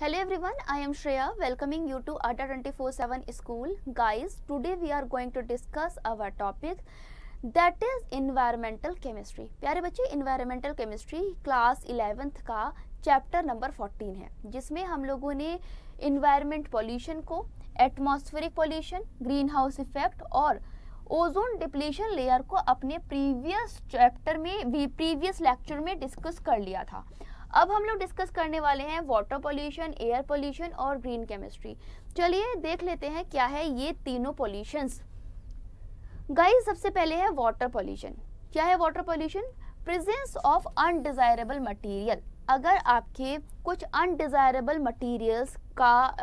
Hello everyone, I am Shreya welcoming you to Adda 24/7 School. Guys, today we are going to discuss our topic that is environmental chemistry. प्यारे बच्चे, environmental chemistry class 11th का chapter number 14 है, जिसमें हम लोगों ने environment pollution को, atmospheric pollution, greenhouse effect और ओजोन डिप्लीशन लेयर को अपने प्रीवियस चैप्टर में प्रीवियस लेक्चर में डिस्कस कर लिया था। अब हम लोग डिस्कस करने वाले हैं वाटर पोल्यूशन, एयर पोल्यूशन और ग्रीन केमिस्ट्री। चलिए देख लेते हैं क्या है ये तीनों पोल्यूशंस। गाइस, सबसे पहले है वाटर पोल्यूशन। क्या है water pollution? Presence of undesirable material. अगर आपके कुछ अनडिजायरेबल मटेरियल्स का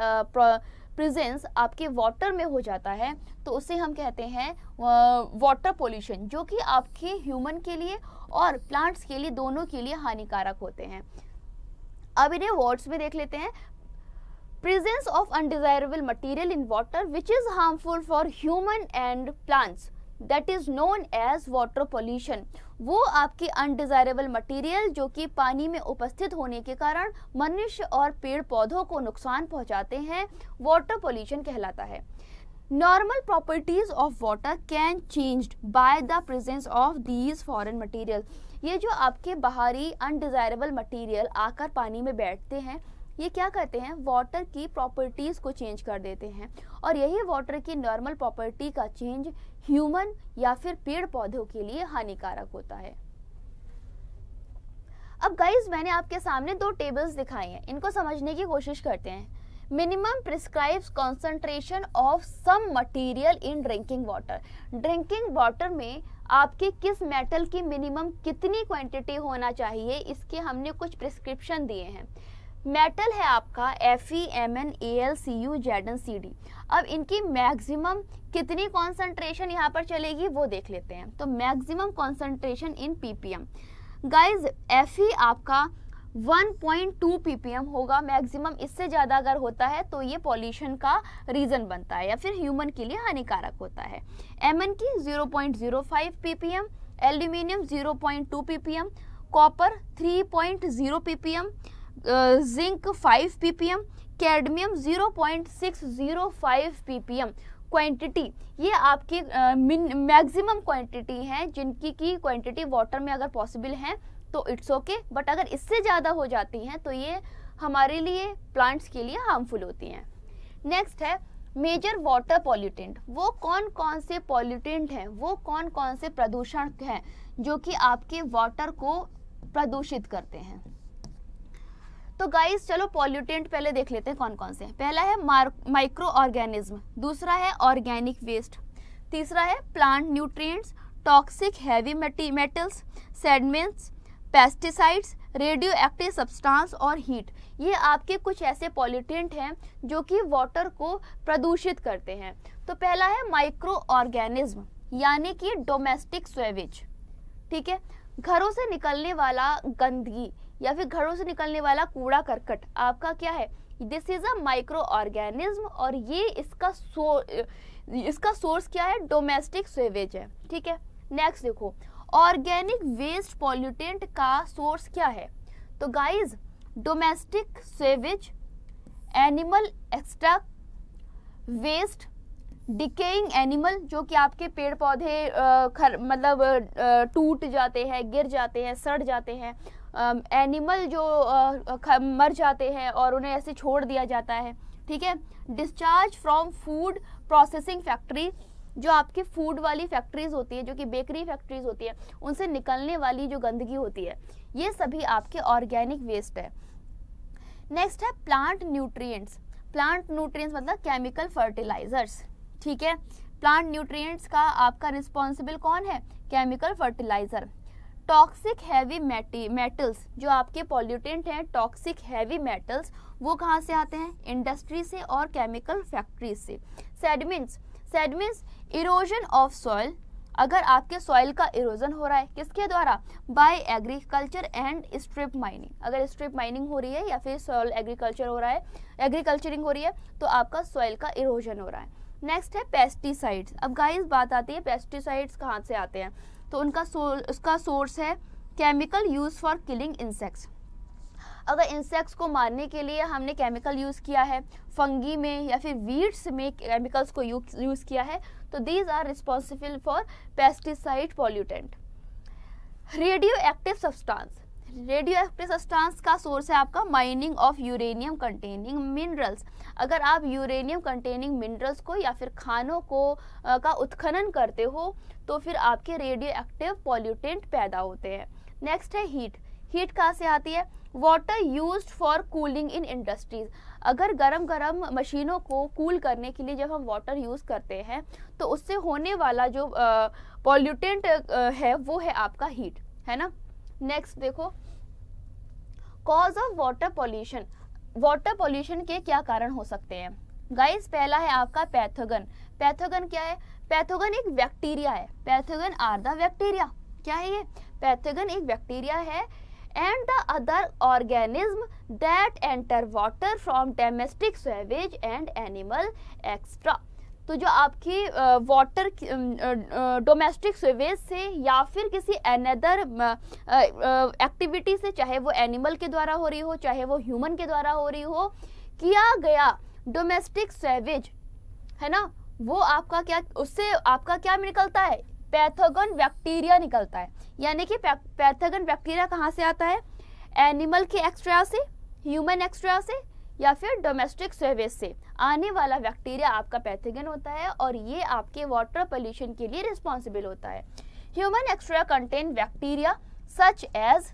प्रेजेंस आपके वाटर में हो जाता है तो उसे हम कहते हैं वाटर पोल्यूशन, जो कि आपके ह्यूमन के लिए और प्लांट्स के लिए दोनों के लिए हानिकारक होते हैं। अब इन्हें वर्ड्स में देख लेते हैं। Presence of undesirable material in water which is harmful for human and plants, that is known as water pollution. वो आपके अनडिजायरेबल मटेरियल जो कि पानी में उपस्थित होने के कारण मनुष्य और पेड़ पौधों को नुकसान पहुंचाते हैं, वाटर पोल्यूशन कहलाता है। Normal properties of water can changed by the presence of these foreign material. ये जो आपके बाहरी अनडिजायरेबल मटेरियल आकर पानी में बैठते हैं, ये क्या करते हैं? वाटर की प्रॉपर्टीज को चेंज कर देते हैं, और यही वाटर की नॉर्मल प्रॉपर्टी का चेंज ह्यूमन या फिर पेड़ पौधों के लिए हानिकारक होता है। अब गाइस, मैंने आपके सामने दो टेबल्स दिखाए हैं, इनको समझने की कोशिश करते हैं। Minimum prescribes concentration of some material in drinking water. Drinking water में आपके किस मेटल की मिनिमम कितनी क्वांटिटी होना चाहिए, इसके हमने कुछ प्रिस्क्रिप्शन दिए हैं। मेटल है आपका Fe, Mn, Al, Cu, Zn, Cd। अब इनकी मैक्सिमम कितनी कॉन्सेंट्रेशन यहाँ पर चलेगी वो देख लेते हैं। तो maximum concentration in ppm। Guys, Fe आपका 1.2 ppm होगा मैक्सिमम। इससे ज़्यादा अगर होता है तो ये पॉल्यूशन का रीज़न बनता है या फिर ह्यूमन के लिए हानिकारक होता है। Mn की 0.05 ppm, aluminium 0.2 ppm, copper 3.0 ppm, zinc 5 ppm, cadmium 0.605 ppm। Quantity ये आपकी मैक्सिमम क्वांटिटी है जिनकी की क्वांटिटी वाटर में अगर पॉसिबल है तो इट्स ओके, बट अगर इससे ज़्यादा हो जाती हैं तो ये हमारे लिए, प्लांट्स के लिए हार्मफुल होती हैं। नेक्स्ट है मेजर वाटर पॉल्यूटेंट। वो कौन कौन से पॉल्यूटेंट हैं, वो कौन कौन से प्रदूषण हैं जो कि आपके वाटर को प्रदूषित करते हैं। तो गाइस, चलो पॉल्यूटेंट पहले देख लेते हैं कौन कौन से हैं। पहला है माइक्रो ऑर्गेनिज्म, दूसरा है ऑर्गेनिक वेस्ट, तीसरा है plant nutrients, toxic heavy metals, sediments, pesticides, radioactive substance और हीट। ये आपके कुछ ऐसे पॉल्यूटेंट हैं जो कि वाटर को प्रदूषित करते हैं। तो पहला है माइक्रो ऑर्गेनिज्म, यानी कि डोमेस्टिक स्वेवेज। ठीक है, घरों से निकलने वाला गंदगी या फिर घरों से निकलने वाला कूड़ा करकट आपका क्या है? This is a micro organism, और ये इसका सोर्स क्या है? डोमेस्टिक स्वेवेज है। ठीक है, नेक्स्ट देखो, ऑर्गेनिक वेस्ट पॉल्यूटेंट का सोर्स क्या है? तो guys, domestic sewage, animal extract waste, decaying animal, जो कि आपके पेड़ पौधे टूट जाते हैं, गिर जाते हैं, सड़ जाते हैं, एनिमल जो मर जाते हैं और उन्हें ऐसे छोड़ दिया जाता है। ठीक है, discharge from food processing factory, जो आपकी फूड वाली फैक्ट्रीज होती है, जो कि बेकरी फैक्ट्रीज होती है, उनसे निकलने वाली जो गंदगी होती है, ये सभी आपके ऑर्गेनिक वेस्ट है। नेक्स्ट है प्लांट न्यूट्रिएंट्स। प्लांट न्यूट्रिएंट्स मतलब केमिकल फर्टिलाइजर्स। ठीक है, प्लांट न्यूट्रिएंट्स का आपका रिस्पॉन्सिबल कौन है? Chemical fertiliser. Toxic heavy metals, जो आपके पॉल्यूटेंट हैं, टॉक्सिक हैवी मेटल्स, वो कहाँ से आते हैं? इंडस्ट्री से और केमिकल फैक्ट्रीज से। सेडमेंट्स इरोजन ऑफ सॉइल, अगर आपके सॉइल का इरोजन हो रहा है, किसके द्वारा? Bye agriculture and strip mining. अगर स्ट्रिप माइनिंग हो रही है या फिर सॉइल एग्रीकल्चर हो रहा है, एग्रीकल्चरिंग हो रही है, तो आपका सॉइल का इरोजन हो रहा है। नेक्स्ट है पेस्टिसाइड्स। अब गाइस, बात आती है पेस्टिसाइड्स कहाँ से आते हैं? तो उसका सोर्स है chemical use for killing insects. अगर इंसेक्ट्स को मारने के लिए हमने केमिकल यूज़ किया है, फंगी में या फिर वीड्स में केमिकल्स को यूज़ किया है, तो these are responsible for pesticide pollutant. Radioactive substance, radioactive substance का सोर्स है आपका mining of uranium containing minerals. अगर आप यूरेनियम कंटेनिंग मिनरल्स को या फिर खानों को का उत्खनन करते हो तो फिर आपके रेडियो एक्टिव पॉल्यूटेंट पैदा होते हैं। नेक्स्ट है हीट। हीट कहाँ से आती है? Water used for cooling in industries. अगर गरम मशीनों को कूल करने के लिए जब हम वाटर यूज़ करते हैं तो उससे होने वाला जो पॉल्यूटेंट है वो है आपका हीट, है ना। नेक्स्ट देखो, cause of water pollution. Water pollution के क्या कारण हो सकते हैं गाइस? पहला है आपका पैथोगन। पैथोगन क्या है? पैथोगन एक बैक्टीरिया है। Pathogen are the bacteria. क्या है ये? पैथोगन एक बैक्टीरिया है and the other organism that enter water from domestic sewage and animal excreta. तो जो आपकी वाटर डोमेस्टिक स्वेज से या फिर किसी अनदर एक्टिविटी से, चाहे वो एनिमल के द्वारा हो रही हो चाहे वो ह्यूमन के द्वारा हो रही हो, किया गया डोमेस्टिक स्वेज है ना, वो आपका क्या, उससे आपका क्या निकलता है? पैथोगन बैक्टीरिया निकलता है। यानी कि पैथोगन बैक्टीरिया कहाँ से आता है? एनिमल के एक्स्ट्रा से, ह्यूमन एक्स्ट्रा से या फिर डोमेस्टिक स्वेज से आने वाला बैक्टीरिया आपका पैथोगन होता है और ये आपके वाटर पोल्यूशन के लिए रिस्पॉन्सिबल होता है। Human excreta contain bacteria such as,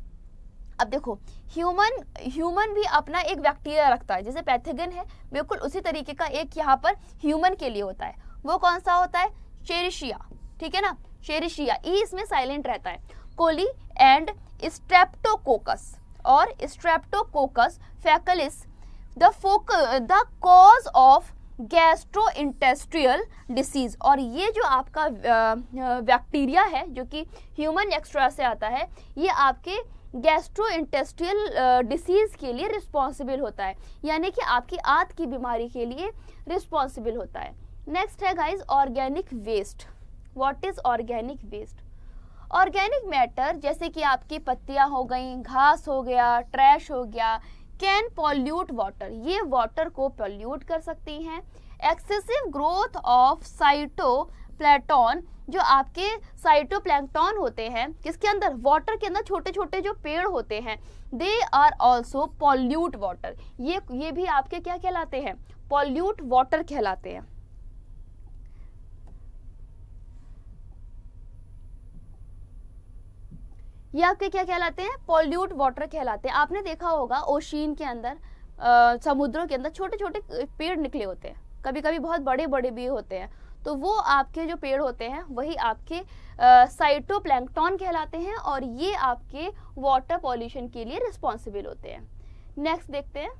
अब देखो ह्यूमन भी अपना एक बैक्टीरिया रखता है, जैसे पैथोगन है बिल्कुल उसी तरीके का एक यहाँ पर ह्यूमन के लिए होता है। वो कौन सा होता है? शेरिशिया, ठीक है ना, शेरिशिया, ई इसमें साइलेंट रहता है। कोली एंड स्ट्रेप्टोकोकस और streptococcus faecalis the cause of gastrointestinal disease. और ये जो आपका बैक्टीरिया है जो कि ह्यूमन एक्स्ट्रा से आता है, ये आपके गैस्ट्रोइंटेस्टिनल डिसीज के लिए रिस्पॉन्सिबल होता है, यानी कि आपकी आंत की बीमारी के लिए रिस्पॉन्सिबल होता है। नेक्स्ट है guys organic waste. What is organic waste? Organic matter जैसे कि आपकी पत्तियां हो गई, घास हो गया, ट्रैश हो गया, कैन पॉल्यूट वाटर, ये वाटर को पॉल्यूट कर सकती हैं। एक्सेसिव ग्रोथ ऑफ साइटोप्लैंक्टन, जो आपके साइटोप्लैंक्टन होते हैं किसके अंदर? वाटर के अंदर छोटे छोटे जो पेड़ होते हैं, they are also pollute water. ये भी आपके क्या कहलाते हैं? पॉल्यूट वाटर कहलाते हैं। ये आपके क्या कहलाते हैं? पॉल्यूट वाटर कहलाते हैं। आपने देखा होगा ओशियन के अंदर, समुद्रों के अंदर छोटे छोटे पेड़ निकले होते हैं, कभी कभी बहुत बड़े बड़े भी होते हैं, तो वो आपके जो पेड़ होते हैं वही आपके साइटोप्लैंक्टन कहलाते हैं और ये आपके वाटर पॉल्यूशन के लिए रिस्पॉन्सिबल होते हैं। नेक्स्ट देखते हैं।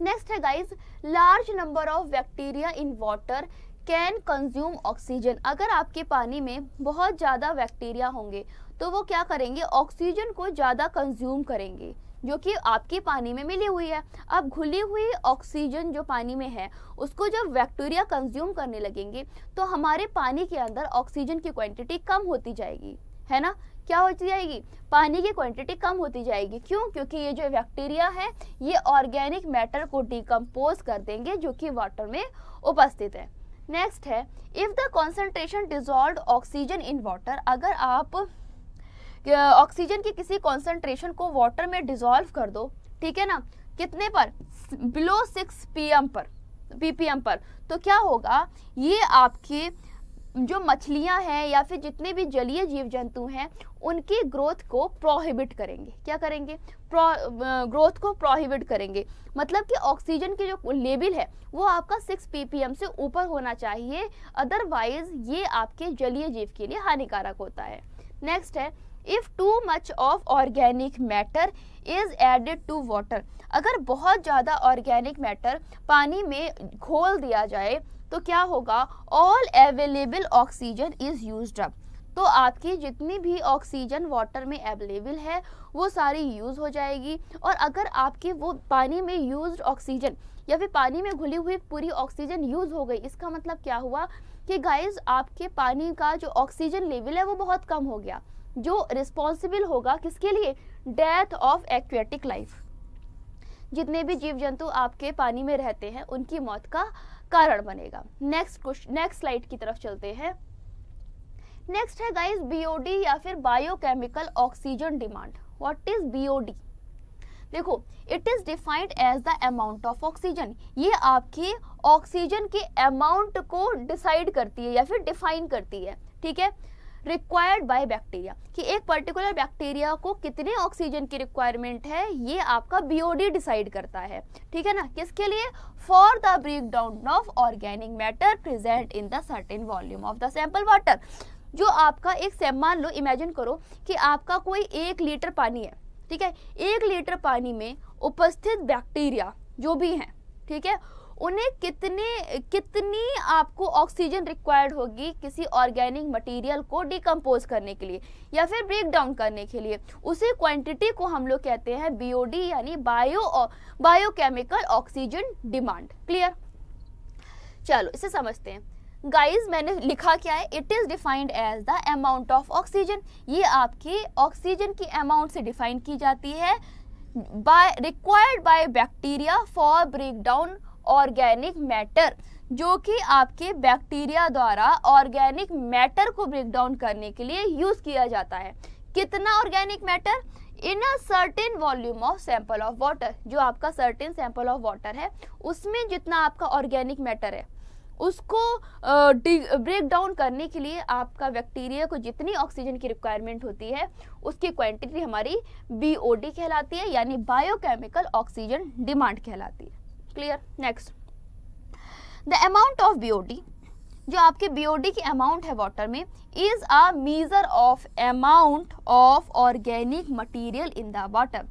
नेक्स्ट है guys, large number of bacteria in water can consume oxygen. अगर आपके पानी में बहुत ज़्यादा बैक्टीरिया होंगे तो वो क्या करेंगे? ऑक्सीजन को ज़्यादा कंज्यूम करेंगे जो कि आपके पानी में मिली हुई है। अब घुली हुई ऑक्सीजन जो पानी में है उसको जब बैक्टीरिया कंज्यूम करने लगेंगे तो हमारे पानी के अंदर ऑक्सीजन की क्वांटिटी कम होती जाएगी, है ना। क्या होती जाएगी? पानी की क्वांटिटी कम होती जाएगी। क्यों? क्योंकि ये जो बैक्टीरिया है ये ऑर्गेनिक मैटर को डिकम्पोज कर देंगे जो कि वाटर में उपस्थित है। नेक्स्ट है, if the concentration dissolve oxygen in water, अगर आप ऑक्सीजन की किसी कॉन्सेंट्रेशन को वाटर में डिजॉल्व कर दो, ठीक है ना, कितने पर? बिलो 6 ppm पर, तो क्या होगा? ये आपके जो मछलियां हैं या फिर जितने भी जलीय जीव जंतु हैं उनकी ग्रोथ को प्रोहिबिट करेंगे। क्या करेंगे? ग्रोथ को प्रोहिबिट करेंगे। मतलब कि ऑक्सीजन की जो लेवल है वो आपका 6 ppm से ऊपर होना चाहिए, अदरवाइज ये आपके जलीय जीव के लिए हानिकारक होता है। नेक्स्ट है, if too much of organic matter is added to water, अगर बहुत ज़्यादा ऑर्गेनिक मैटर पानी में घोल दिया जाए तो क्या होगा? All available oxygen is used up, तो आपकी जितनी भी ऑक्सीजन वाटर में अवेलेबल है वो सारी यूज़ हो जाएगी। और अगर आपकी वो पानी में यूज्ड ऑक्सीजन या फिर पानी में घुली हुई पूरी ऑक्सीजन यूज़ हो गई, इसका मतलब क्या हुआ कि गाइस आपके पानी का जो ऑक्सीजन लेवल है वो बहुत कम हो गया। जो रिस्पॉन्सिबल होगा किसके लिए, डेथ ऑफ एक्वेटिक लाइफ। जितने भी जीव जंतु आपके पानी में रहते हैं उनकी मौत का कारण बनेगा। नेक्स्ट स्लाइड की तरफ चलते हैं। नेक्स्ट है गाइस बीओडी या फिर biochemical oxygen demand. What is BOD? देखो, it is defined as the amount of oxygen. ये आपके ऑक्सीजन के अमाउंट को डिसाइड करती है या फिर डिफाइन करती है, ठीक है, रिक्वायर्ड बाय बैक्टीरिया, कि एक पर्टिकुलर बैक्टीरिया को कितने ऑक्सीजन की रिक्वायरमेंट है ये आपका बीओडी डिसाइड करता है, ठीक है ना। किसके लिए? For the break down of organic matter present in the certain volume of the sample water. जो आपका एक मान लो, इमेजिन करो कि आपका कोई 1 लीटर पानी है, ठीक है, 1 लीटर पानी में उपस्थित बैक्टीरिया जो भी हैं, ठीक है, उन्हें कितनी आपको ऑक्सीजन रिक्वायर्ड होगी किसी ऑर्गेनिक मटेरियल को डिकम्पोज करने के लिए या फिर ब्रेक डाउन करने के लिए, उसी क्वांटिटी को हम लोग कहते हैं बीओडी यानी बायोकेमिकल ऑक्सीजन डिमांड। क्लियर? चलो इसे समझते हैं। गाइज मैंने लिखा क्या है, it is defined as the amount of oxygen. ये आपके ऑक्सीजन की अमाउंट से डिफाइन की जाती है required by bacteria for break down organic matter, जो कि आपके बैक्टीरिया द्वारा ऑर्गेनिक मैटर को ब्रेक डाउन करने के लिए यूज किया जाता है। कितना organic matter? In a certain volume of sample of water. जो आपका सर्टेन सैंपल ऑफ वाटर है उसमें जितना आपका ऑर्गेनिक मैटर है उसको ब्रेक डाउन करने के लिए आपका बैक्टीरिया को जितनी ऑक्सीजन की रिक्वायरमेंट होती है उसकी क्वांटिटी हमारी बीओडी कहलाती है, यानी बायोकेमिकल ऑक्सीजन डिमांड कहलाती है। Clear? Next, the amount of BOD, जो आपके बीओडी की अमाउंट है वाटर में, is a measure of amount of organic material in the water.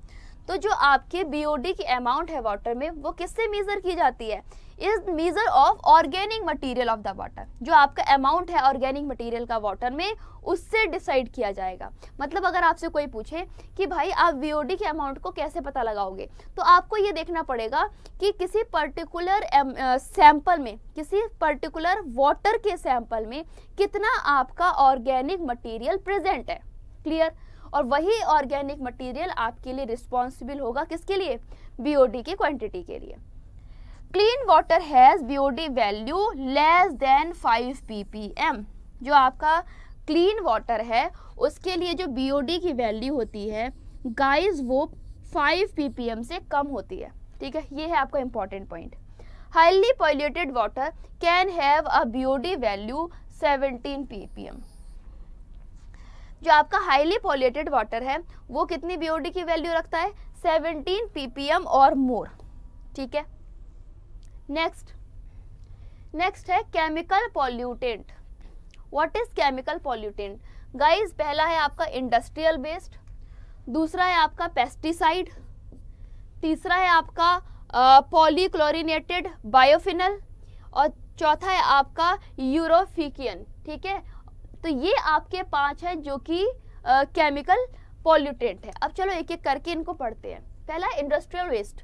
तो जो आपके बीओडी की अमाउंट है वाटर में वो किससे मेजर की जाती है? Is measure of organic material of the water. जो आपका अमाउंट है ऑर्गेनिक मटेरियल का वाटर में उससे डिसाइड किया जाएगा। मतलब अगर आपसे कोई पूछे कि भाई आप बीओडी के अमाउंट को कैसे पता लगाओगे, तो आपको ये देखना पड़ेगा कि किसी पर्टिकुलर सैंपल में, किसी पर्टिकुलर वाटर के सैंपल में कितना आपका ऑर्गेनिक मटेरियल प्रेजेंट है। क्लियर? और वही ऑर्गेनिक मटेरियल आपके लिए रिस्पॉन्सिबल होगा किसके लिए? बीओडी की क्वांटिटी के लिए। Clean water has BOD value less than 5 ppm। जो आपका क्लीन वाटर है उसके लिए जो बीओडी की वैल्यू होती है गाइस वो 5 ppm से कम होती है, ठीक है। ये है आपका important point. Highly polluted water can have a BOD value 17 ppm। जो आपका हाईली पॉल्यूटेड वाटर है वो कितनी बीओडी की वैल्यू रखता है? 17 ppm और मोर, ठीक है। नेक्स्ट है chemical pollutant. What is chemical pollutant? Guys पहला है आपका इंडस्ट्रियल वेस्ट, दूसरा है आपका पेस्टिसाइड, तीसरा है आपका पॉलीक्लोरिनेटेड बायोफिनल और चौथा है आपका यूरोफिकियन, ठीक है। तो ये आपके 5 है जो कि केमिकल पॉल्यूटेंट है। अब चलो एक एक करके इनको पढ़ते हैं। पहला industrial waste.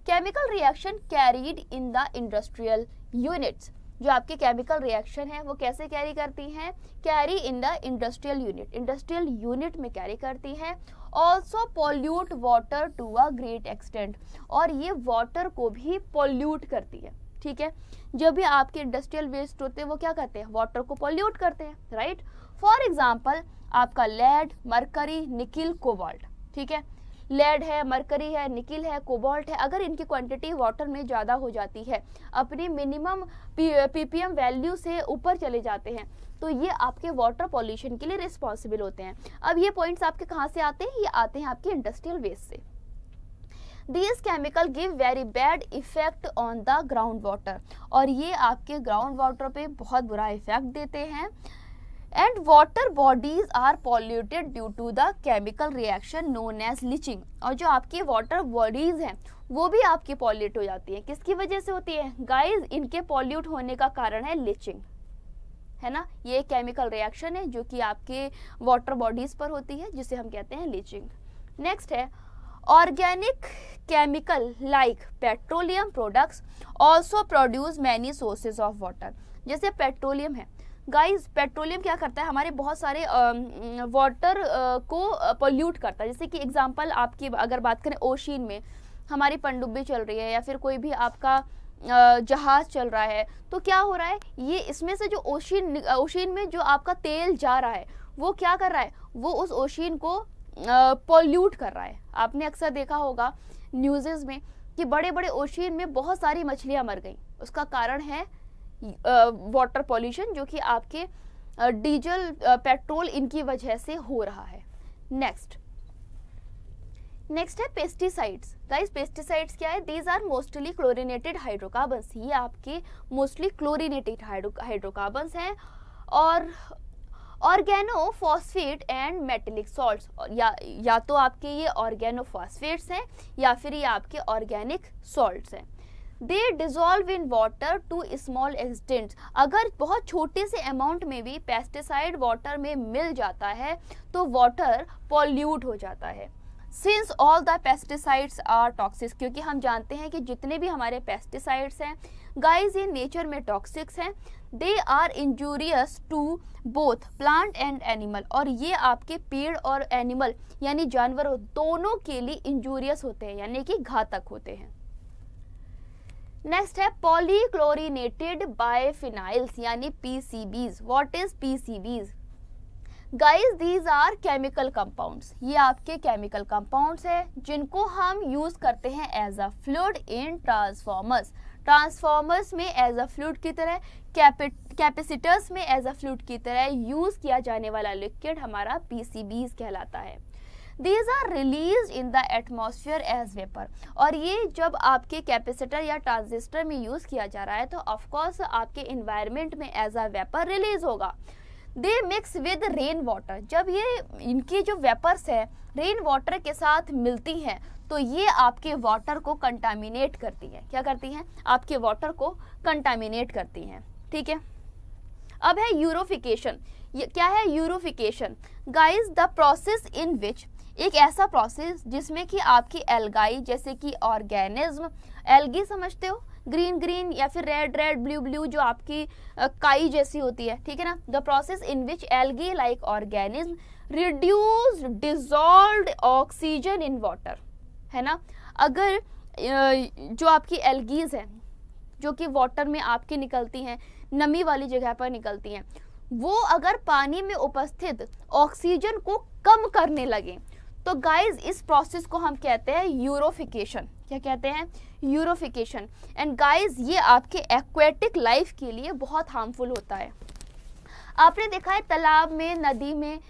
Chemical reaction carried in the industrial units. जो आपके केमिकल रिएक्शन है वो कैसे कैरी करती हैं? Carry in the industrial unit, industrial unit में कैरी करती हैं। Also pollute water to a great extent, और ये वाटर को भी पॉल्यूट करती है, ठीक है। जब भी आपके इंडस्ट्रियल वेस्ट होते हैं वो क्या करते हैं? वाटर को पॉल्यूट करते हैं, राइट। फॉर एग्जाम्पल आपका लेड, मरकरी, निकिल, कोबाल्ट, ठीक है। लेड है, मरकरी है, निकिल है, कोबाल्ट है, अगर इनकी क्वांटिटी वाटर में ज़्यादा हो जाती है, अपनी मिनिमम पीपीएम वैल्यू से ऊपर चले जाते हैं, तो ये आपके वाटर पॉल्यूशन के लिए रिस्पॉन्सिबल होते हैं। अब ये पॉइंट्स आपके कहाँ से आते हैं? ये आते हैं आपके इंडस्ट्रियल वेस्ट से। These chemical give very bad effect on the ground water, और ये आपके ग्राउंड वाटर पे बहुत बुरा इफेक्ट देते हैं। And water bodies are polluted due to the chemical reaction known as leaching, और जो आपकी वाटर बॉडीज हैं वो भी आपकी पॉल्यूट हो जाती है। किसकी वजह से होती है? गाइज इनके पॉल्यूट होने का कारण है लीचिंग, है ना। ये केमिकल रिएक्शन है जो कि आपके वाटर बॉडीज पर होती है जिसे हम कहते हैं लीचिंग। नेक्स्ट है organic chemical like petroleum products also produce many sources of water. जैसे पेट्रोलियम है गाइस पेट्रोलियम क्या करता है, हमारे बहुत सारे वाटर को पोल्यूट करता है। जैसे कि एग्जांपल आपकी अगर बात करें, ओशियन में हमारी पनडुब्बी चल रही है या फिर कोई भी आपका जहाज चल रहा है, तो क्या हो रहा है, ये इसमें से जो ओशियन में जो आपका तेल जा रहा है वो क्या कर रहा है, वो उस ओशियन को पोल्यूट कर रहा है। आपने अक्सर देखा होगा न्यूज़ेस में कि बड़े बड़े ओशियन में बहुत सारी मछलियां मर गई। उसका कारण है वाटर पॉल्यूशन, जो कि आपके डीजल पेट्रोल इनकी वजह से हो रहा है। नेक्स्ट है पेस्टिसाइड्स। गाइस पेस्टिसाइड्स क्या है, these are mostly chlorinated hydrocarbons. ये आपके मोस्टली क्लोरिनेटेड हाइड्रोकार्बन्स हैं और ऑर्गेनोफॉस्फेट एंड मेटेलिक सॉल्ट्स, या तो आपके ये ऑर्गेनोफॉस्फेट्स हैं या फिर ये आपके ऑर्गेनिक सॉल्ट्स हैं। They dissolve in water to small extent. अगर बहुत छोटे से अमाउंट में भी पेस्टिसाइड वाटर में मिल जाता है तो वाटर पॉल्यूट हो जाता है। Since all the pesticides are toxic, क्योंकि हम जानते हैं कि जितने भी हमारे पेस्टिसाइड्स हैं गाइस ये नेचर में टॉक्सिक्स हैं। They are injurious to both plant and animal, और ये आपके पेड़ और एनिमल यानी जानवरों दोनों के लिए इंजूरियस होते हैं, यानी कि घातक होते हैं। नेक्स्ट है पॉलीक्लोरिनेटेड बाइफिनाइल्स यानी PCBs. What is PCBs? Guys these are chemical compounds. ये आपके केमिकल कंपाउंड्स है जिनको हम यूज करते हैं as a fluid in transformers में एज अ फ्लूइड की तरह, कैपेसिटर्स में एज अ फ्लूइड की तरह यूज किया जाने वाला लिक्विड हमारा पीसीबीज कहलाता है। These are released in the atmosphere as vapor, और ये जब आपके कैपेसिटर या ट्रांजिस्टर में यूज किया जा रहा है तो ऑफ कोर्स आपके इन्वायरमेंट में एज अ वेपर रिलीज होगा। दे मिक्स विद रेन वाटर। जब ये इनकी जो वेपर्स है रेन वाटर के साथ मिलती हैं तो ये आपके वाटर को कंटामिनेट करती है। क्या करती हैं? आपके वाटर को कंटामिनेट करती हैं। ठीक है, अब है यूरोफिकेशन। क्या है यूरोफिकेशन? गाइस द प्रोसेस इन विच, एक ऐसा प्रोसेस जिसमें कि आपकी एल्गाई जैसे कि ऑर्गेनिज्म, एल्गी समझते हो, ग्रीन ग्रीन या फिर रेड रेड ब्लू ब्लू जो आपकी काई जैसी होती है, ठीक है ना। The process in which algae like organism reduce dissolved oxygen in water, है ना। अगर जो आपकी एल्गीज हैं जो कि वाटर में आपकी निकलती हैं, नमी वाली जगह पर निकलती हैं, वो अगर पानी में उपस्थित ऑक्सीजन को कम करने लगे तो गाइज इस प्रोसेस को हम कहते हैं यूरोफिकेशन। क्या कहते हैं? यूरोफिकेशन। एंड गाइज ये आपके एक्वेटिक लाइफ के लिए बहुत हार्मफुल होता है। आपने देखा है तालाब में, नदी में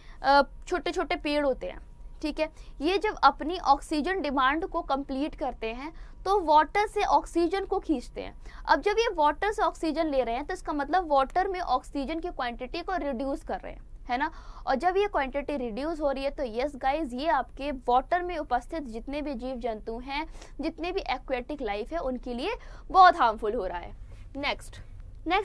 छोटे छोटे पेड़ होते हैं, ठीक है। ये जब अपनी ऑक्सीजन डिमांड को कंप्लीट करते हैं तो वाटर से ऑक्सीजन को खींचते हैं। अब जब ये वाटर से ऑक्सीजन ले रहे हैं तो इसका मतलब वाटर में ऑक्सीजन की क्वांटिटी को रिड्यूस कर रहे हैं, है ना। और जब ये क्वांटिटी रिड्यूस हो रही है तो यस गाइज ये आपके वाटर में उपस्थित जितने भी जीव जंतु हैं, जितने भी एक्वेटिक लाइफ है, उनके लिए बहुत हार्मफुल हो रहा है। नेक्स्ट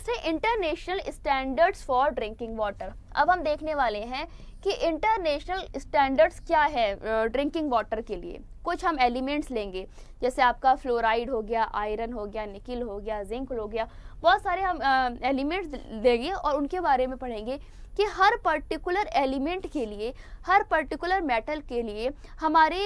है international standards for drinking water. अब हम देखने वाले हैं कि इंटरनेशनल स्टैंडर्ड्स क्या है ड्रिंकिंग वाटर के लिए। कुछ हम एलिमेंट्स लेंगे, जैसे आपका फ्लोराइड हो गया, आयरन हो गया, निकिल हो गया, जिंक हो गया, बहुत सारे हम एलिमेंट्स लेंगे और उनके बारे में पढ़ेंगे कि हर पर्टिकुलर एलिमेंट के लिए, हर पर्टिकुलर मेटल के लिए हमारे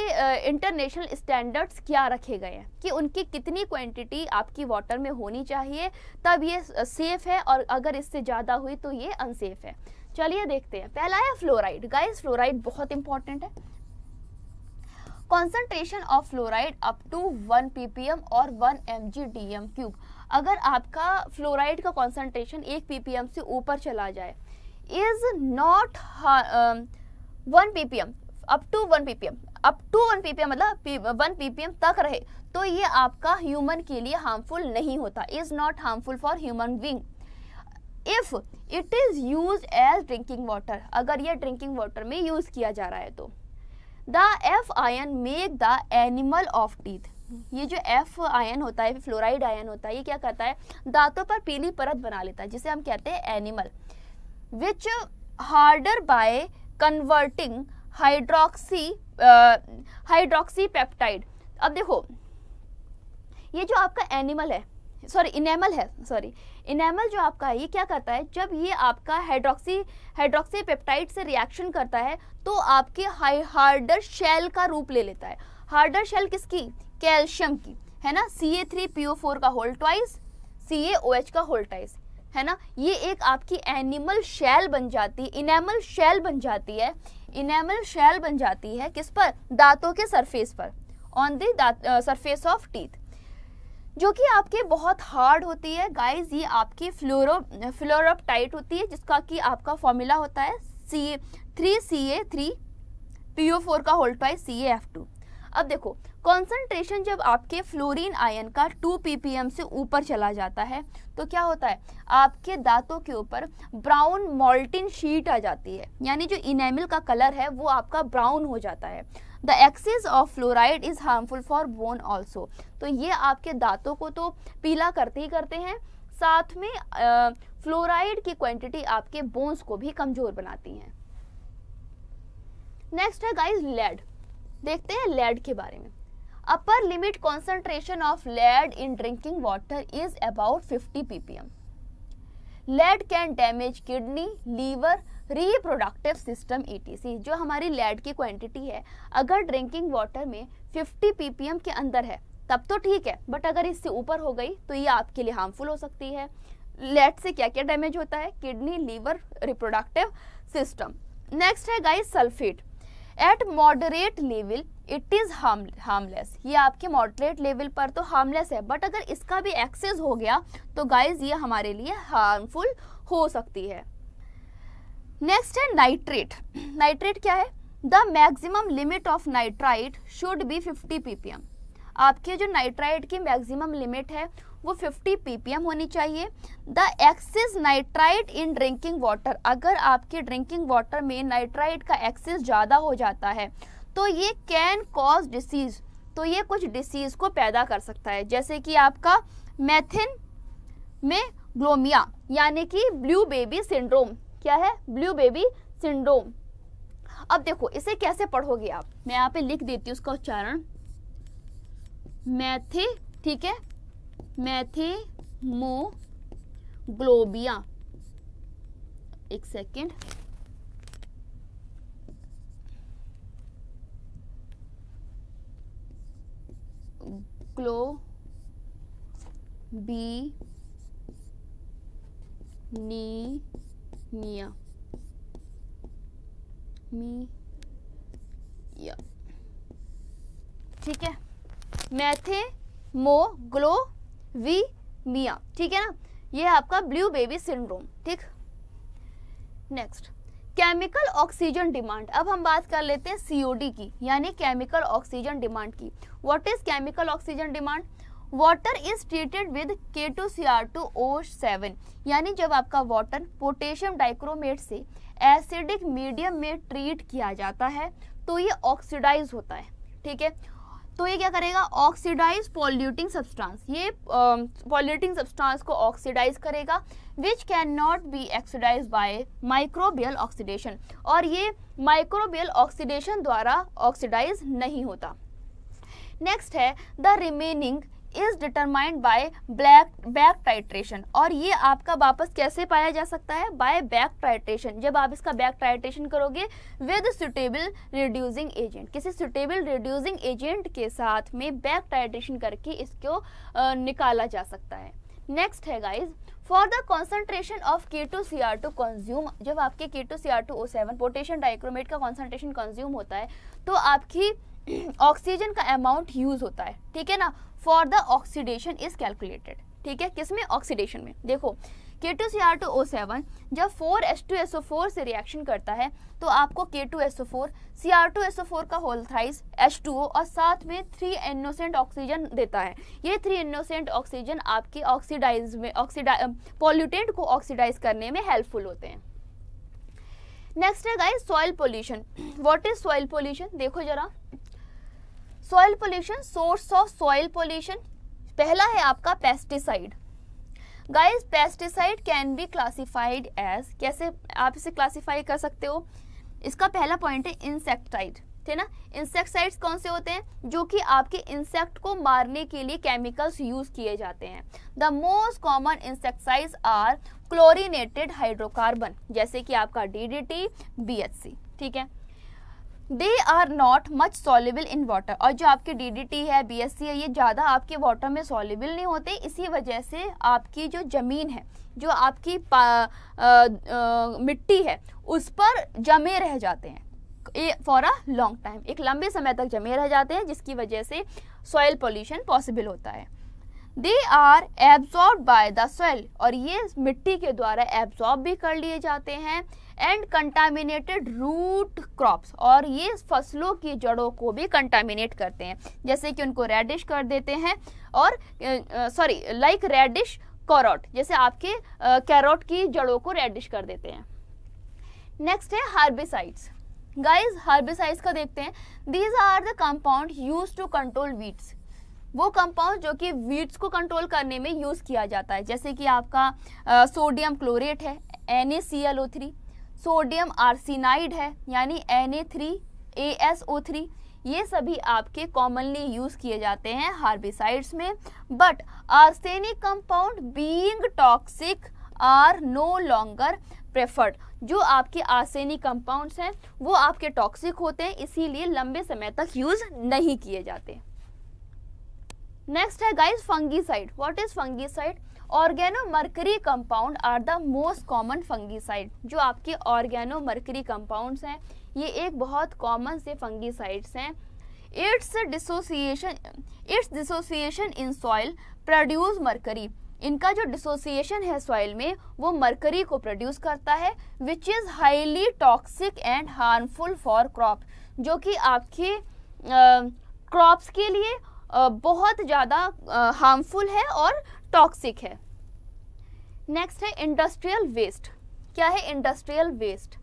इंटरनेशनल स्टैंडर्ड्स क्या रखे गए हैं, कि उनकी कितनी क्वांटिटी आपकी वाटर में होनी चाहिए तब ये सेफ है, और अगर इससे ज़्यादा हुई तो ये अनसेफ है। चलिए देखते हैं। पहला है फ्लोराइड। गाइस फ्लोराइड बहुत इंपॉर्टेंट है। Concentration of fluoride up to 1 ppm और 1 mg/dm³। अगर आपका फ्लोराइड का कॉन्सेंट्रेशन 1 ppm से ऊपर चला जाए, is not 1 ppm up to 1 ppm, up to 1 ppm मतलब 1 ppm तक रहे तो ये आपका ह्यूमन के लिए हार्मफुल नहीं होता, is not harmful for human being. If it is used as drinking water, अगर ये ड्रिंकिंग वाटर में यूज किया जा रहा है तो। The F ion make the animal of teeth. ये जो एफ आयन होता है, फ्लोराइड आयन होता है, ये क्या करता है? दांतों पर पीली परत बना लेता है, जिसे हम कहते हैं animal. Which harder by converting hydroxy peptide. अब देखो ये जो आपका एनिमल है इनेमल है, इनेमल जो आपका है ये क्या करता है, जब ये आपका हाइड्रोक्सी पेप्टाइड से रिएक्शन करता है तो आपके हार्डर शेल का रूप ले लेता है। हार्डर शेल किसकी, कैल्शियम की, है ना, Ca3PO4 का होल ट्वाइस, CaOH का होल ट्वाइस, है ना। ये एक आपकी एनिमल शेल बन जाती है, इनेमल शेल बन जाती है, इनेमल शेल बन जाती है किस पर, दांतों के सरफेस पर, on the surface of teeth, जो कि आपके बहुत हार्ड होती है गाइस। ये आपकी फ्लोरोप्टाइट होती है, जिसका कि आपका फॉर्मूला होता है 3Ca3PO4 का होल ट्वाइस CaF2। अब देखो कॉन्सेंट्रेशन जब आपके फ्लोरीन आयन का 2 ppm से ऊपर चला जाता है तो क्या होता है, आपके दांतों के ऊपर ब्राउन मॉल्टिन शीट आ जाती है, यानी जो इनेमल का कलर है वो आपका ब्राउन हो जाता है। The excess of fluoride is harmful for bone also, तो ये आपके दांतों को तो पीला करते ही करते हैं, साथ में फ्लोराइड की क्वांटिटी आपके बोन्स को भी कमजोर बनाती है। नेक्स्ट है गाइस लेड, देखते हैं लेड के बारे में। Upper limit concentration of lead in drinking water is about 50 ppm। Lead can damage kidney, liver, reproductive system ETC। जो हमारी लेड की क्वांटिटी है अगर ड्रिंकिंग वाटर में 50 ppm के अंदर है तब तो ठीक है, बट अगर इससे ऊपर हो गई तो ये आपके लिए हार्मफुल हो सकती है। लेड से क्या क्या डैमेज होता है, kidney, liver, reproductive system. Next है guys sulphate, at moderate level it is harmless. ये आपके मॉडरेट लेवल पर तो हार्मलेस है, बट अगर इसका भी एक्सेस हो गया तो गाइस ये हमारे लिए हार्मफुल हो सकती है। नेक्स्ट है नाइट्रेट। नाइट्रेट क्या है, the maximum limit of nitrite should be 50 ppm। आपके जो नाइट्राइट की मैक्सिमम लिमिट है वो 50 ppm होनी चाहिए। The excess nitrite in drinking water, अगर आपके ड्रिंकिंग वाटर में नाइट्राइट का एक्सेस ज़्यादा हो जाता है तो ये कैन कॉज डिसीज, तो ये कुछ डिसीज को पैदा कर सकता है, जैसे कि आपका मैथिन में ग्लोमिया, यानी कि ब्लू बेबी सिंड्रोम। क्या है, ब्लू बेबी सिंड्रोम। अब देखो इसे कैसे पढ़ोगे आप, मैं यहाँ पे लिख देती हूँ उसका उच्चारण, मैथी, ठीक है, मैथीमोग्लोबिया, एक सेकेंड, ग्लोबिनिया ठीक है, मैथीमोग्लोबिनिया, ठीक है ना, ये आपका ब्लू बेबी सिंड्रोम। ठीक, नेक्स्ट केमिकल ऑक्सीजन डिमांड। अब हम बात कर लेते हैं COD की, यानी केमिकल ऑक्सीजन डिमांड की। What is chemical oxygen demand, water is treated with K2Cr2O7, यानी जब आपका वाटर पोटेशियम डाइक्रोमेट से एसिडिक मीडियम में ट्रीट किया जाता है तो ये ऑक्सीडाइज होता है। ठीक है, तो ये क्या करेगा, ऑक्सीडाइज पॉल्यूटिंग सब्सटेंस, ये पॉल्यूटिंग सब्सटेंस को ऑक्सीडाइज करेगा, which can not be oxidise by microbial oxidation, और ये माइक्रोबियल ऑक्सीडेशन द्वारा ऑक्सीडाइज नहीं होता। नेक्स्ट है the remaining is determined buy back titration, और ये आपका वापस कैसे पाया जा सकता है, बाय बैक टाइट्रेशन। जब आप इसका बैक टाइट्रेशन करोगे विद सुटेबल रिड्यूसिंग एजेंट, किसी सुटेबल रिड्यूसिंग एजेंट के साथ में बैक टाइट्रेशन करके इसको निकाला जा सकता है। नेक्स्ट है guys, for the concentration of K2Cr2 consume, जब आपके K2Cr2O7 पोटेशियम डाइक्रोमेट का कॉन्सेंट्रेशन कंज्यूम होता है तो आपकी ऑक्सीजन का अमाउंट यूज होता है। ठीक है ना, for the oxidation is calculated. ठीक है, किसमें, ऑक्सीडेशन में। देखो K2Cr2O7 जब 4H2SO4 से रिएक्शन करता है तो आपको K2SO4 Cr2SO4 का होल थ्राइस H2O और साथ में 3 इनोसेंट ऑक्सीजन देता है। ये 3 इनोसेंट ऑक्सीजन आपके ऑक्सीडाइज में पॉल्यूटेंट को ऑक्सीडाइज करने में हेल्पफुल होते हैं। नेक्स्ट है guys soil pollution. What is soil pollution, देखो जरा, soil pollution, source of soil pollution. पहला है आपका pesticide. Guys pesticide can be classified as, कैसे आप इसे क्लासिफाई कर सकते हो, इसका पहला पॉइंट है इंसेक्टाइड, थे ना। इंसेक्टिसाइड्स कौन से होते हैं? जो कि आपके इंसेक्ट को मारने के लिए केमिकल्स यूज किए जाते हैं। The most common insecticides are chlorinated hydrocarbon, जैसे कि आपका DDT, BHC, ठीक है। They are not much soluble in water, और जो आपके DDT है, BHC है, ये ज़्यादा आपके वाटर में सॉल्युबल नहीं होते, इसी वजह से आपकी जो ज़मीन है, जो आपकी मिट्टी है, उस पर जमे रह जाते हैं फॉर अ लॉन्ग टाइम, एक लंबे समय तक जमे रह जाते हैं, जिसकी वजह से सॉइल पोल्यूशन पॉसिबल होता है। They are absorb by the soil, और ये मिट्टी के द्वारा एब्जॉर्ब भी कर लिए जाते हैं। एंड कंटामिनेटेड रूट क्रॉप्स, और ये फसलों की जड़ों को भी कंटामिनेट करते हैं, जैसे कि उनको रेडिश कर देते हैं, और लाइक रेडिश कैरोट, जैसे आपके कैरोट की जड़ों को रेडिश कर देते हैं। नेक्स्ट है हर्बिसाइड्स। गाइस, हर्बिसाइड्स का देखते हैं। These are the compound use to control weeds, वो कंपाउंड जो कि वीड्स को कंट्रोल करने में यूज किया जाता है, जैसे कि आपका सोडियम क्लोरेट है, NaClO3, सोडियम आर्सेनाइड है यानी Na3ASO3, ये सभी आपके कॉमनली यूज किए जाते हैं हार्बिसाइड्स में। But arsenic compound being toxic are no longer preferred, जो आपके आर्सेनिक कंपाउंड्स हैं वो आपके टॉक्सिक होते हैं, इसीलिए लंबे समय तक यूज नहीं किए जाते। नेक्स्ट है guys fungicide. What is fungicide? Organomercury compound are the most common fungicide, जो आपके ऑर्गेनोमर्करी कंपाउंड्स हैं ये एक बहुत कॉमन से फंगीसाइड्स हैं। It's dissociation in soil produce mercury, इनका जो डिसोसिएशन है सॉइल में वो मरकरी को प्रोड्यूस करता है, which is highly toxic and harmful for crop, जो कि आपके क्रॉप्स के लिए बहुत ज़्यादा हार्मफुल है और टॉक्सिक है। नेक्स्ट है इंडस्ट्रियल वेस्ट। क्या है industrial waste?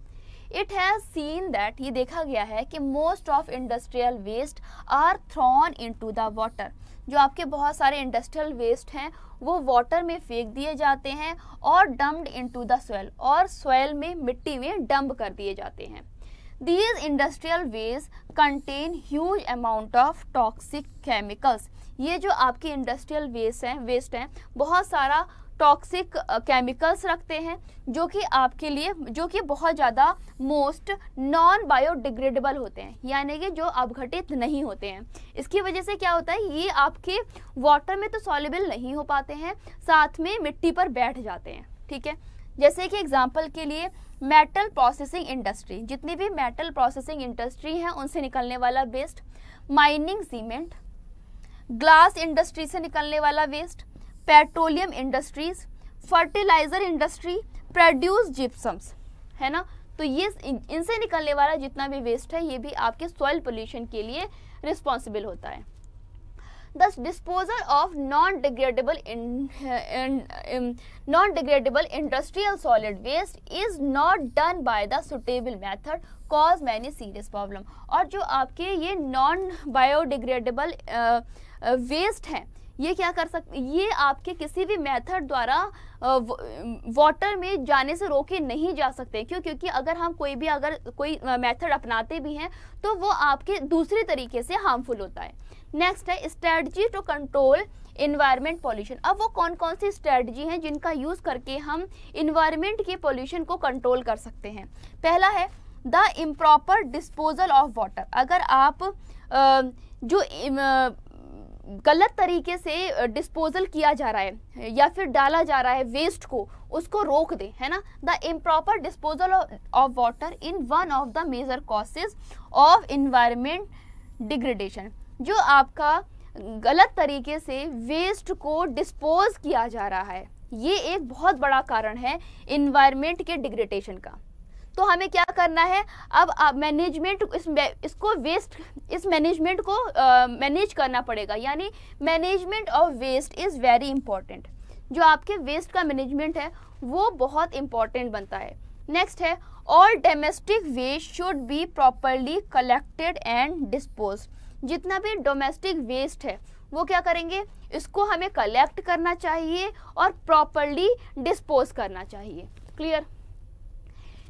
It has seen that, ये देखा गया है कि most of industrial waste are thrown into the water, जो आपके बहुत सारे इंडस्ट्रियल वेस्ट हैं वो वाटर में फेंक दिए जाते हैं और डम्प्ड इनटू द सॉइल, और सॉइल में मिट्टी में डंप कर दिए जाते हैं। These industrial waste contain huge amount of toxic chemicals, ये जो आपके इंडस्ट्रियल वेस्ट हैं बहुत सारा टॉक्सिक केमिकल्स रखते हैं, जो कि आपके लिए जो कि बहुत ज़्यादा मोस्ट नॉन बायोडिग्रेडेबल होते हैं, यानी कि जो अपघटित नहीं होते हैं। इसकी वजह से क्या होता है, ये आपके वाटर में तो सॉल्युबल नहीं हो पाते हैं, साथ में मिट्टी पर बैठ जाते हैं, ठीक है। जैसे कि एग्जांपल के लिए मेटल प्रोसेसिंग इंडस्ट्री, जितनी भी मेटल प्रोसेसिंग इंडस्ट्री हैं उनसे निकलने वाला waste, mining cement, glass industry से निकलने वाला waste, petroleum industries, fertiliser industry produce gypsums, है ना। तो ये इनसे निकलने वाला जितना भी वेस्ट है ये भी आपके सॉइल पोल्यूशन के लिए रिस्पॉन्सिबल होता है। The disposal of non-degradable industrial solid waste is not done by the suitable method cause many serious problem, और जो आपके ये non biodegradable वेस्ट हैं ये क्या कर सकते, ये आपके किसी भी मेथड द्वारा वाटर में जाने से रोके नहीं जा सकते। क्यों? क्योंकि अगर हम कोई मेथड अपनाते भी हैं तो वो आपके दूसरी तरीके से हार्मफुल होता है। नेक्स्ट है strategy to control environment pollution. अब वो कौन कौन सी स्ट्रेटजी हैं जिनका यूज करके हम इन्वायरमेंट के पॉल्यूशन को कंट्रोल कर सकते हैं। पहला है the improper disposal of water. अगर आप जो गलत तरीके से डिस्पोजल किया जा रहा है या फिर डाला जा रहा है वेस्ट को, उसको रोक दें, है ना। The improper disposal of water in one of the major causes of environment degradation. जो आपका गलत तरीके से वेस्ट को डिस्पोज किया जा रहा है ये एक बहुत बड़ा कारण है इन्वायरमेंट के डिग्रेडेशन का। तो हमें क्या करना है, अब मैनेजमेंट इस मैनेजमेंट को मैनेज करना पड़ेगा, यानी management of waste is very important. जो आपके वेस्ट का मैनेजमेंट है वो बहुत इंपॉर्टेंट बनता है। नेक्स्ट है all domestic waste should be properly collected and dispose. जितना भी डोमेस्टिक वेस्ट है वो क्या करेंगे, इसको हमें कलेक्ट करना चाहिए और प्रॉपरली डिस्पोज करना चाहिए। क्लियर?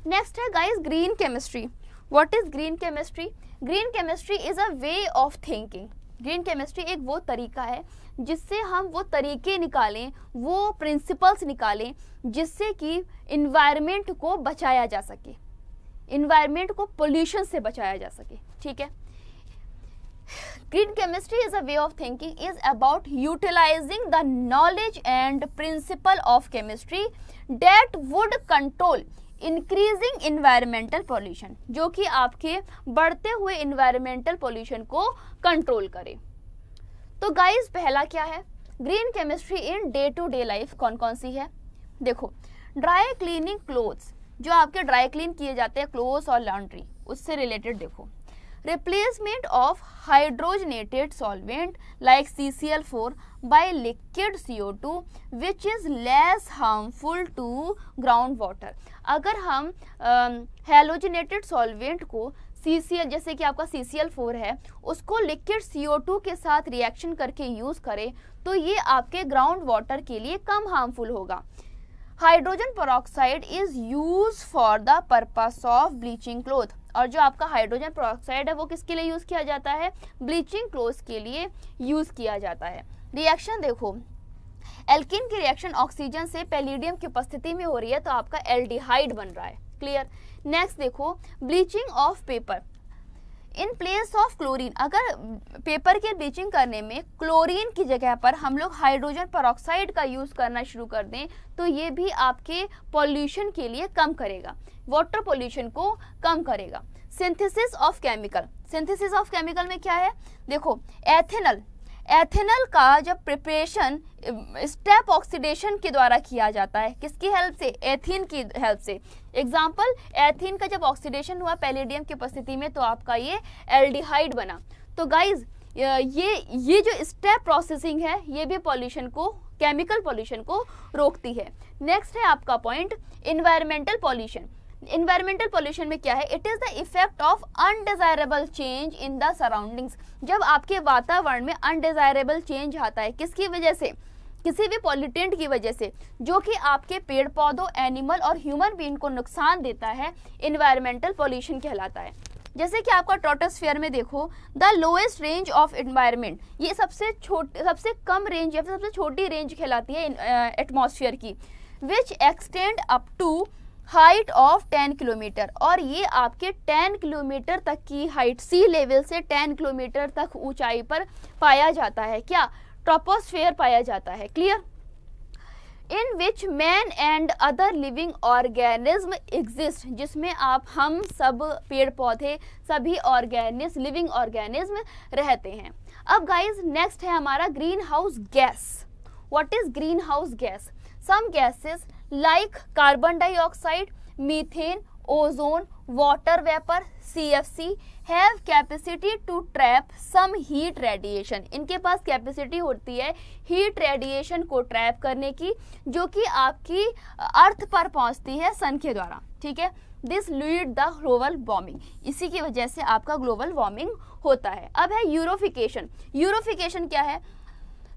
नेक्स्ट है guys green chemistry. What is green chemistry? Green chemistry is a way of thinking. Green chemistry एक वो तरीका है जिससे हम वो तरीके निकालें, वो प्रिंसिपल्स निकालें जिससे कि इन्वायरमेंट को बचाया जा सके, इन्वायरमेंट को पोल्यूशन से बचाया जा सके। ठीक है, green chemistry is a way of thinking is about utilising the knowledge and principle of chemistry that would control increasing environmental pollution, जो कि आपके बढ़ते हुए इन्वायरमेंटल पॉल्यूशन को कंट्रोल करे। तो गाइस पहला क्या है green chemistry in day to day life? कौन कौन सी है? देखो, ड्राई क्लीनिंग क्लोथ्स, जो आपके ड्राई क्लीन किए जाते हैं क्लोथ्स और लॉन्ड्री, उससे रिलेटेड देखो। Replacement of hydrogenated solvent like CCl4 by liquid CO2 which is less harmful to ground water. अगर हम हैलोजिनेटेड सॉल्वेंट को CCl, जैसे कि आपका CCl4 है, उसको लिक्विड CO2 के साथ रिएक्शन करके यूज़ करें तो ये आपके ग्राउंड वाटर के लिए कम हार्मफुल होगा। Hydrogen peroxide is use for the purpose of bleaching cloth, और जो आपका हाइड्रोजन पेरोक्साइड है वो किसके लिए यूज़ किया जाता है? ब्लीचिंग क्लोथ के लिए यूज़ किया जाता है। रिएक्शन देखो, एल्कीन की रिएक्शन ऑक्सीजन से पैलिडियम की उपस्थिति में हो रही है तो आपका एल्डिहाइड बन रहा है। क्लियर? नेक्स्ट देखो, bleaching of paper in place of chlorine. अगर पेपर की ब्लीचिंग करने में क्लोरीन की जगह पर हम लोग हाइड्रोजन पेरोक्साइड का यूज़ करना शुरू कर दें तो ये भी आपके पॉल्यूशन के लिए कम करेगा, वाटर पॉल्यूशन को कम करेगा। Synthesis of chemical, synthesis of chemical में क्या है? देखो, एथेनॉल, एथेनॉल का जब प्रिपरेशन स्टेप ऑक्सीडेशन के द्वारा किया जाता है, किसकी हेल्प से? एथीन की हेल्प से। एग्जाम्पल, एथीन का जब ऑक्सीडेशन हुआ पैलेडियम की उपस्थिति में तो आपका ये एल्डिहाइड बना। तो गाइज ये जो स्टेप प्रोसेसिंग है ये भी पॉल्यूशन को, केमिकल पॉल्यूशन को रोकती है। नेक्स्ट है आपका point environmental pollution. Environmental pollution में क्या है? It is the effect of undesirable change in the surroundings. जब आपके वातावरण में अनडिजायरेबल चेंज आता है, किसकी वजह से? किसी भी पॉल्यूटेंट की वजह से, जो कि आपके पेड़ पौधों, एनिमल और ह्यूमन बीइंग को नुकसान देता है, इन्वायरमेंटल पॉल्यूशन कहलाता है। जैसे कि आपका ट्रोपोस्फीयर में देखो, the lowest range of environment, ये सबसे कम रेंज या सबसे छोटी रेंज कहलाती है एटमॉस्फेयर की, which extend up to height of 10 kilometre, और ये आपके 10 किलोमीटर तक की हाइट, सी लेवल से 10 किलोमीटर तक ऊंचाई पर पाया जाता है। क्या? ट्रोपोस्फेयर पाया जाता है। Clear? In which man and other living organism exist, जिसमें हम सब पेड़ पौधे, सभी ऑर्गेनिज्म, लिविंग ऑर्गेनिज्म रहते हैं। अब गाइज नेक्स्ट है हमारा green house gas. What is green house gas? Some gases like carbon dioxide, methane, ozone, water vapor, CFC have capacity to trap some heat radiation. इनके पास कैपेसिटी होती है heat radiation को trap करने की, जो कि आपकी अर्थ पर पहुंचती है सन के द्वारा। ठीक है, this lead the global warming, इसी की वजह से आपका ग्लोबल वार्मिंग होता है। अब है यूरोफिकेशन। यूरोफिकेशन क्या है?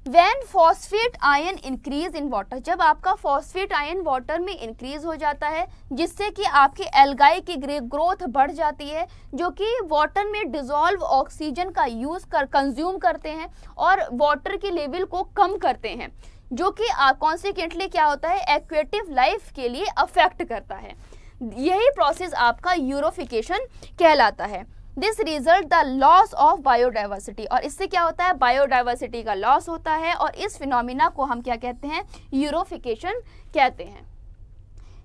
When phosphate ion increase in water, जब आपका फॉस्फेट आयन वाटर में इंक्रीज हो जाता है जिससे कि आपकी एल्गाई की ग्रोथ बढ़ जाती है, जो कि वाटर में डिजोल्व ऑक्सीजन का यूज कंज्यूम करते हैं और वाटर के लेवल को कम करते हैं, जो कि कॉन्सिक्वेंटली क्या होता है? एक्वेटिव लाइफ के लिए अफेक्ट करता है। यही प्रोसेस आपका यूरोफिकेशन कहलाता है। This result the loss of biodiversity, और इससे क्या होता है? बायोडाइवर्सिटी का लॉस होता है, और इस फिनोमिना को हम क्या कहते हैं? यूरोफिकेशन कहते हैं।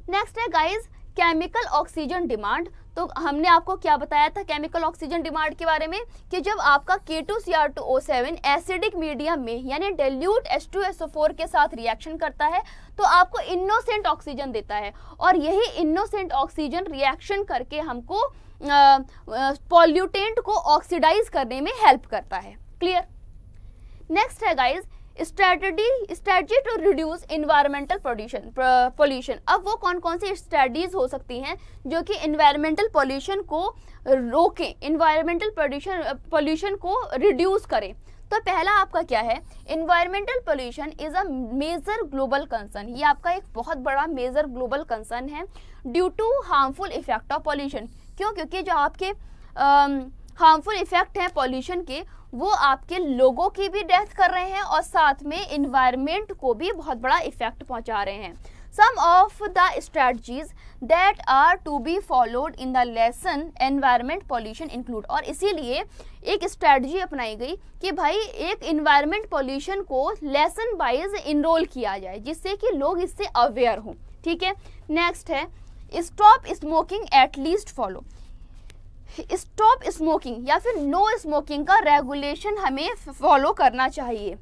नेक्स्ट है गाइज केमिकल ऑक्सीजन डिमांड। तो हमने आपको क्या बताया था केमिकल ऑक्सीजन डिमांड के बारे में, कि जब आपका K2Cr2O7 एसिडिक मीडियम में यानी डाइल्यूट H2SO4 के साथ रिएक्शन करता है तो आपको इनोसेंट ऑक्सीजन देता है, और यही इनोसेंट ऑक्सीजन रिएक्शन करके हमको पॉल्यूटेंट को ऑक्सीडाइज करने में हेल्प करता है। क्लियर? नेक्स्ट है guys strategy to reduce environmental pollution. अब वो कौन कौन सी स्ट्रेटजीज हो सकती हैं जो कि इन्वायरमेंटल पोल्यूशन को रोकें, इन्वायरमेंटल पोल्यूशन को रिड्यूस करें। तो पहला आपका क्या है? Environmental pollution is a major global concern. ये आपका एक बहुत बड़ा मेजर ग्लोबल कंसर्न है due to harmful effect of pollution, क्यों? क्योंकि जो आपके हार्मफुल इफेक्ट हैं पॉल्यूशन के, वो आपके लोगों की भी डेथ कर रहे हैं और साथ में इन्वायरमेंट को भी बहुत बड़ा इफेक्ट पहुंचा रहे हैं। Some of the strategies that are to be followed in the lesson environment pollution include, और इसीलिए एक स्ट्रेटजी अपनाई गई कि भाई एक इन्वायरमेंट पॉल्यूशन को लेसन वाइज इनरोल किया जाए जिससे कि लोग इससे अवेयर हों। ठीक है, नेक्स्ट है stop smoking at least follow. Stop smoking या फिर नो स्मोकिंग का रेगुलेशन हमें फॉलो करना चाहिए।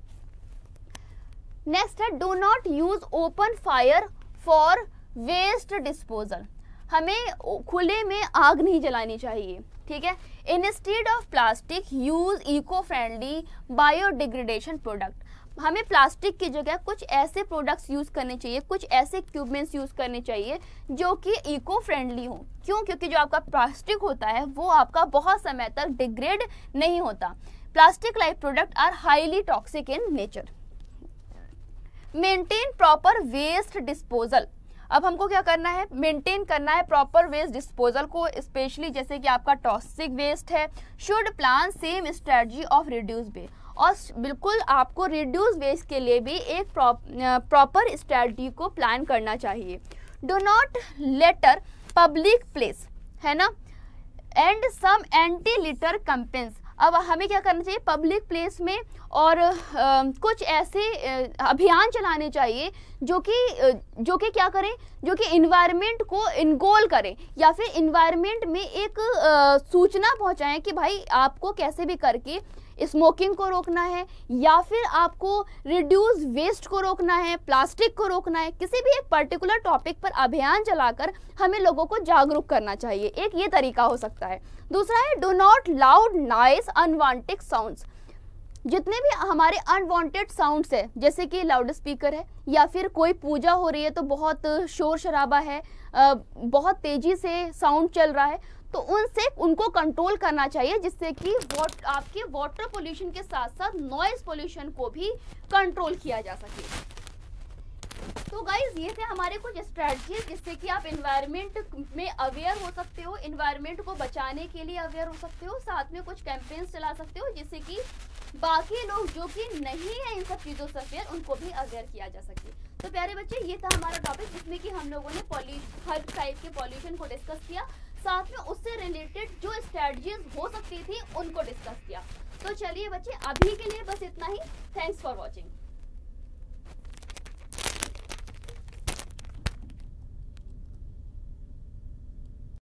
नेक्स्ट है do not use open fire for waste disposal. हमें खुले में आग नहीं जलानी चाहिए। ठीक है, instead of plastic use eco friendly biodegradation product. हमें प्लास्टिक की जगह कुछ ऐसे प्रोडक्ट्स यूज करने चाहिए, कुछ ऐसे इक्विपमेंट्स यूज करने चाहिए जो कि इको फ्रेंडली हो। क्यों? क्योंकि जो आपका प्लास्टिक होता है वो आपका बहुत समय तक डिग्रेड नहीं होता। Plastic like product are highly toxic in nature. Maintain proper waste disposal. अब हमको क्या करना है? मेंटेन करना है प्रॉपर वेस्ट डिस्पोजल को, स्पेशली जैसे कि आपका टॉक्सिक वेस्ट है। Should plan same strategy of reduce waste, और बिल्कुल आपको रिड्यूस वेस्ट के लिए भी एक प्रॉपर स्ट्रेटजी को प्लान करना चाहिए। Do not litter public place, है ना, and some anti litter campaigns. अब हमें क्या करना चाहिए? पब्लिक प्लेस में और कुछ ऐसे अभियान चलाने चाहिए जो कि क्या करें, जो कि इन्वायरमेंट को इनगोल करें या फिर इन्वायरमेंट में एक सूचना पहुंचाएं कि भाई आपको कैसे भी करके स्मोकिंग को रोकना है या फिर आपको रिड्यूस वेस्ट को रोकना है, प्लास्टिक को रोकना है। किसी भी एक पर्टिकुलर टॉपिक पर अभियान चलाकर हमें लोगों को जागरूक करना चाहिए। एक ये तरीका हो सकता है। दूसरा है do not loud noise unwanted sounds. जितने भी हमारे अनवांटेड साउंड्स है, जैसे कि लाउड स्पीकर है या फिर कोई पूजा हो रही है तो बहुत शोर शराबा है, बहुत तेजी से साउंड चल रहा है, तो उनको कंट्रोल करना चाहिए जिससे कि आपके वाटर पोल्यूशन के साथ साथ नॉइज पोल्यूशन को भी कंट्रोल किया जा सके। तो गाइज ये थे हमारे कुछ स्ट्रेटजीज जिससे कि आप इन्वायरमेंट में अवेयर हो सकते हो, इन्वायरमेंट को बचाने के लिए अवेयर हो सकते हो, साथ में कुछ कैंपेन्स चला सकते हो जिससे कि बाकी लोग जो कि नहीं है इन सब चीज़ों से अवेयर उनको भी अवेयर किया जा सके। तो प्यारे बच्चे, ये था हमारा टॉपिक जिसमें कि हम लोगों ने हर टाइप के पॉल्यूशन को डिस्कस किया, साथ में उससे रिलेटेड जो स्ट्रेटजीज हो सकती थी उनको डिस्कस किया। तो चलिए बच्चे, अभी के लिए बस इतना ही। Thanks for watching.